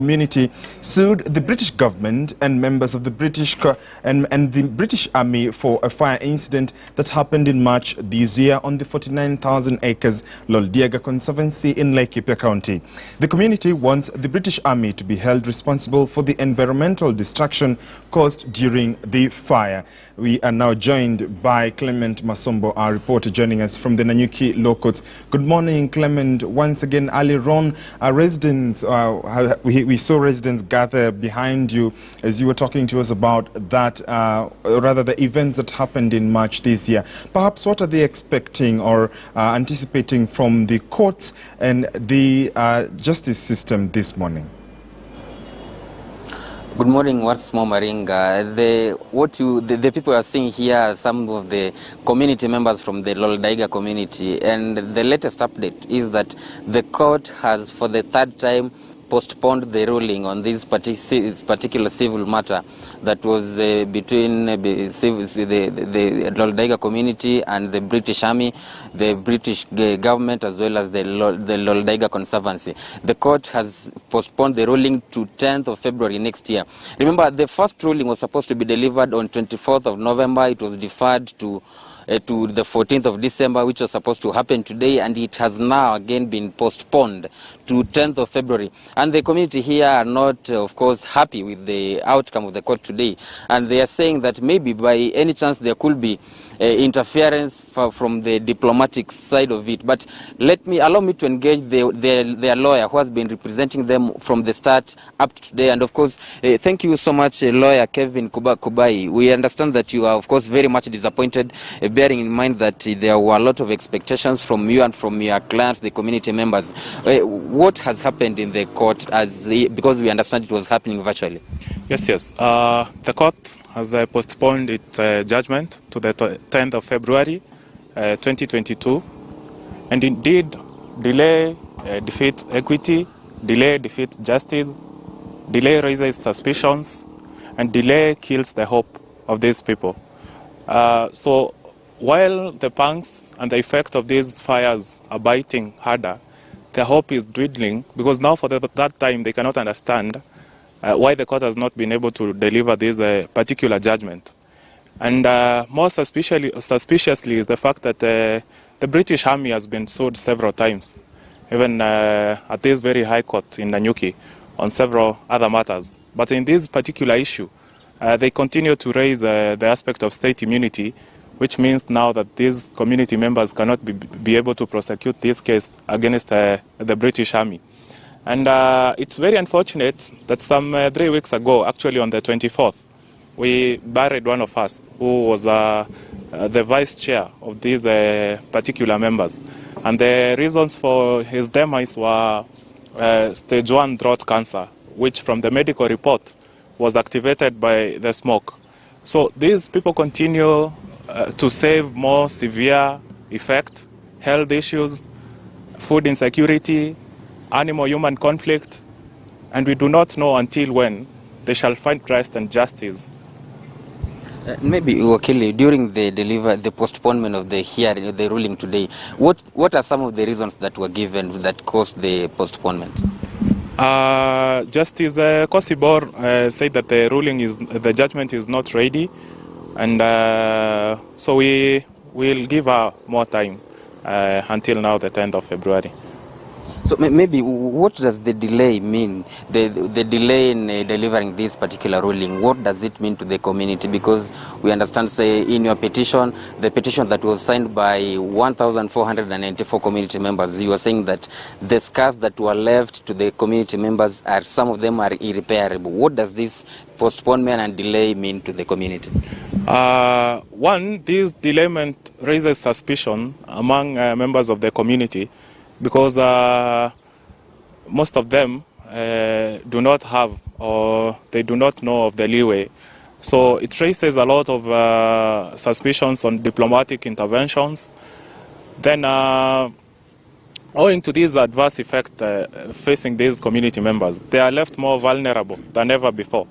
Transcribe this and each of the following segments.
Community sued the British government and members of the British Army for a fire incident that happened in March this year on the 49,000 acres Lolldaiga Conservancy in Laikipia County. The community wants the British Army to be held responsible for the environmental destruction caused during the fire. We are now joined by Clement Masombo, our reporter, joining us from the Nanyuki law courts. Good morning, Clement. Once again, earlier on, our residents, we saw residents gather behind you as you were talking to us about that, rather the events that happened in March this year. Perhaps what are they expecting or anticipating from the courts and the justice system this morning? Good morning, what's more Maringa. The people are seeing here are some of the community members from the Lolldaiga community, and the latest update is that the court has for the third time postponed the ruling on this particular civil matter that was between the Lolldaiga community and the British Army, the British government, as well as the Lolldaiga Conservancy. The court has postponed the ruling to 10th of February next year. Remember, the first ruling was supposed to be delivered on 24th of November. It was deferred to the 14th of December, which was supposed to happen today, and it has now again been postponed to 10th of February. And the community here are not, of course, happy with the outcome of the court today. And they are saying that maybe by any chance there could be interference from the diplomatic side of it. But allow me to engage their lawyer who has been representing them from the start up to today. And of course, thank you so much, lawyer Kevin Kubai. We understand that you are, of course, very much disappointed, bearing in mind that there were a lot of expectations from you and from your clients, the community members. What has happened in the court, because we understand it was happening virtually? Yes. The court has postponed its judgment to the 10th of February 2022. And indeed, delay defeats equity, delay defeats justice, delay raises suspicions, and delay kills the hope of these people. So while the pangs and the effect of these fires are biting harder, their hope is dwindling, because now for that time they cannot understand why the court has not been able to deliver this particular judgment. And more suspiciously is the fact that the British Army has been sued several times, even at this very high court in Nanyuki, on several other matters. But in this particular issue, they continue to raise the aspect of state immunity, which means now that these community members cannot be able to prosecute this case against the British Army. And it's very unfortunate that some 3 weeks ago, actually on the 24th, we buried one of us who was the vice chair of these particular members. And the reasons for his demise were stage 1 throat cancer, which from the medical report was activated by the smoke. So these people continue to save more severe effect, health issues, food insecurity, animal-human conflict, and we do not know until when they shall find rest and justice. Maybe, Wakili, during the postponement of the hearing, the ruling today, what are some of the reasons that were given that caused the postponement? Justice Kosibor said that the judgment is not ready, and so we will give her more time until now, the 10th of February. So maybe what does the delay mean, the delay in delivering this particular ruling? What does it mean to the community? Because we understand, say, in your petition, the petition that was signed by 1,494 community members, you are saying that the scars that were left to the community members, some of them are irreparable. What does this postponement and delay mean to the community? One, this delayment raises suspicion among members of the community, because most of them do not have, or they do not know of the leeway. So it raises a lot of suspicions on diplomatic interventions. Then, owing to this adverse effect facing these community members, they are left more vulnerable than ever before,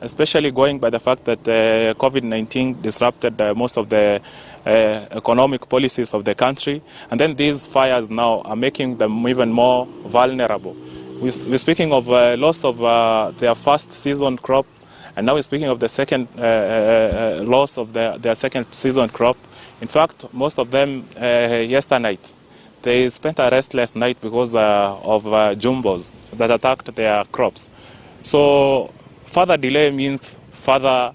especially going by the fact that COVID-19 disrupted most of the economic policies of the country. And then these fires now are making them even more vulnerable. We're speaking of loss of their first season crop, and now we're speaking of the second loss of their second season crop. In fact, most of them yesterday night, they spent a restless night because of jumbos that attacked their crops. So further delay means further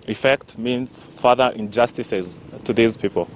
effect, means further injustices to these people.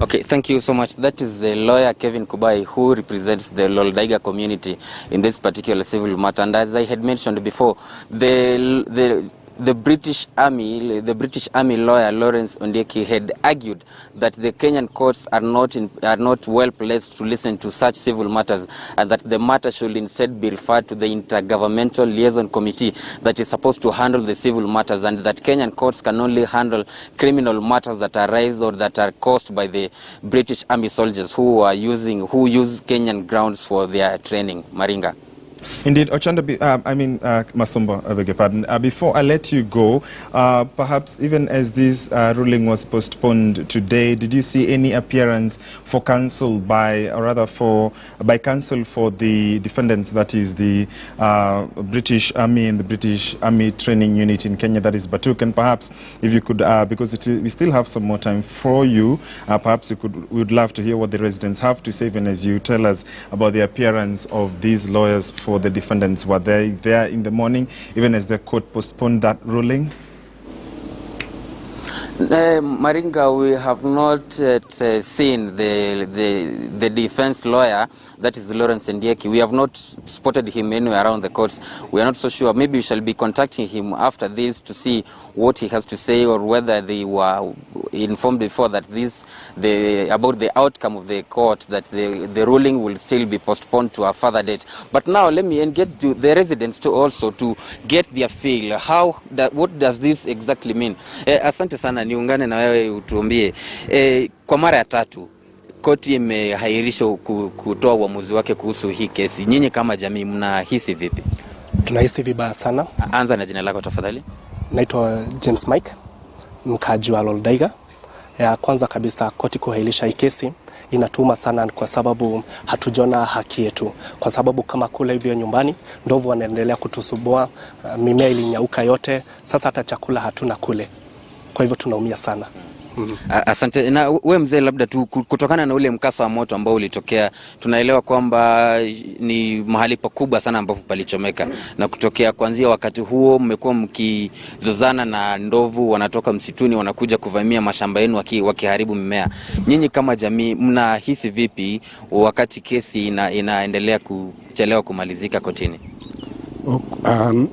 Okay, thank you so much. That is the lawyer Kevin Kubai, who represents the Lolldaiga community in this particular civil matter. And as I had mentioned before, the British Army lawyer Lawrence Ondieki had argued that the Kenyan courts are not well placed to listen to such civil matters, and that the matter should instead be referred to the Intergovernmental Liaison Committee that is supposed to handle the civil matters, and that Kenyan courts can only handle criminal matters that arise or that are caused by the British Army soldiers who use Kenyan grounds for their training. Maringa. Indeed, Ochanda, Masombo, I beg your pardon. Before I let you go, perhaps even as this ruling was postponed today, did you see any appearance for counsel by counsel for the defendants, that is the British Army and the British Army Training Unit in Kenya, that is Batuk? And perhaps if you could, because we still have some more time for you, perhaps we would love to hear what the residents have to say, even as you tell us about the appearance of these lawyers for the defendants. Were they there in the morning, even as the court postponed that ruling? Maringa, we have not seen the defense lawyer, that is Lawrence Ondieki. We have not spotted him anywhere around the courts. We are not so sure. Maybe we shall be contacting him after this to see what he has to say, or whether they were informed before that about the outcome of the court, that the ruling will still be postponed to a further date. But now let me engage to the residents to get their feel. What does this exactly mean? Asante sana, niungane na wewe utuambie. Kwa mara ya tatu koti imehairisha kutoa uamuzi wake kuhusu hii kesi. Nyinyi kama jamii mnahisi vipi? Tunahisi vibaya sana. Anza na jina lako tafadhali. Naitwa James Mike, mkaaji wa Lolldaiga. Kwanza kabisa, koti kuhairisha hii kesi inatuma sana, kwa sababu hatujona haki yetu. Kwa sababu kama kule hivyo nyumbani, ndovu wanaendelea kutusubua, mimea ilinyauka yote, sasa hata chakula hatuna kule. Kwa hivyo tunaumia sana. Asante. Na wewe mzee, labda tu kutokana na ule mkasa wa moto ambao ulitokea, tunaelewa kwamba ni mahali pakubwa sana ambapo palichomeka, na kutokea kuanzia wakati huo mmekuwa mkizozana na ndovu, wanatoka msituni wanakuja kuvamia mashamba yenu wakiharibu mimea. Nyinyi kama jamii mnahisi vipi wakati kesi inaendelea kuchelewa kumalizika kotini?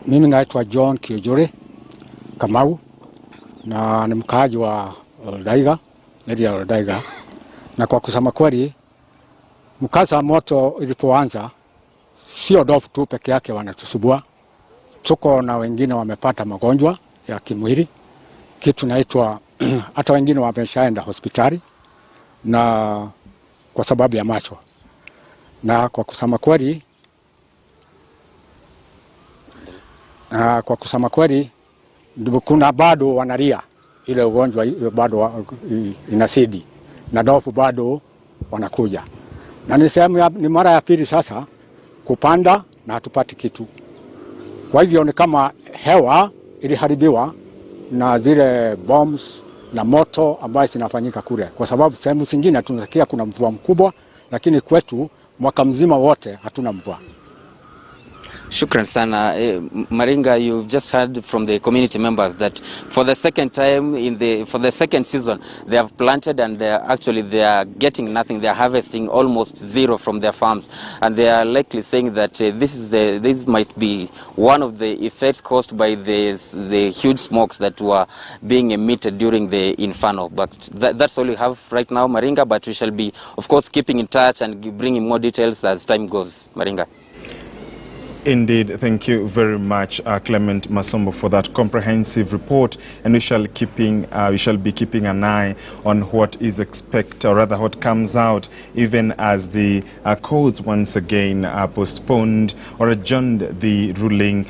Mimi naitwa John Kiojore Kamau na ni mkaaji wa Lolldaiga, area Lolldaiga. Na kwa kusema kweli, mkasa wa moto ilipoanza, sio ndovu tu peke yake wanatusubua. Tuko na wengine wamepata magonjwa ya kimwili, kitu naitwa hata wengine wameshaenda hospitali na kwa sababu ya macho. Na kwa kusema kweli, kuna bado wanalia, ile ugonjwa bado inasidi, na ndovu bado wanakuja. Na ni mara ya pili sasa kupanda na hatupati kitu. Kwa hivyo ni kama hewa iliharibiwa na zile bombs na moto ambayo zinafanyika kule, kwa sababu sehemu zingine tunasikia kuna mvua mkubwa, lakini kwetu mwaka mzima wote hatuna mvua. Shukran sana. Maringa, you've just heard from the community members that for the second time for the second season they have planted, and they are getting nothing. They are harvesting almost zero from their farms, and they are likely saying that this might be one of the effects caused by the huge smokes that were being emitted during the inferno. But that's all we have right now, Maringa, but we shall be of course keeping in touch and bringing more details as time goes. Maringa. Indeed, thank you very much, Clement Masombo, for that comprehensive report, and we shall be keeping an eye on what is expected, or rather what comes out, even as the courts once again postponed or adjourned the ruling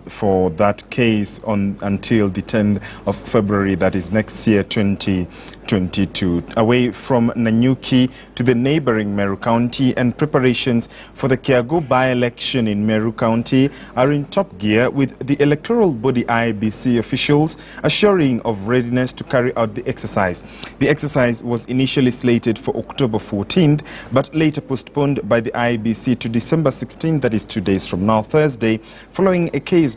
for that case until the 10th of February, that is next year, 2020. 2022. Away from Nanyuki to the neighboring Meru County, and preparations for the Kiagu by-election in Meru County are in top gear, with the electoral body IEBC officials assuring of readiness to carry out the exercise. The exercise was initially slated for October 14th, but later postponed by the IEBC to December 16th, that is 2 days from now, Thursday, following a case by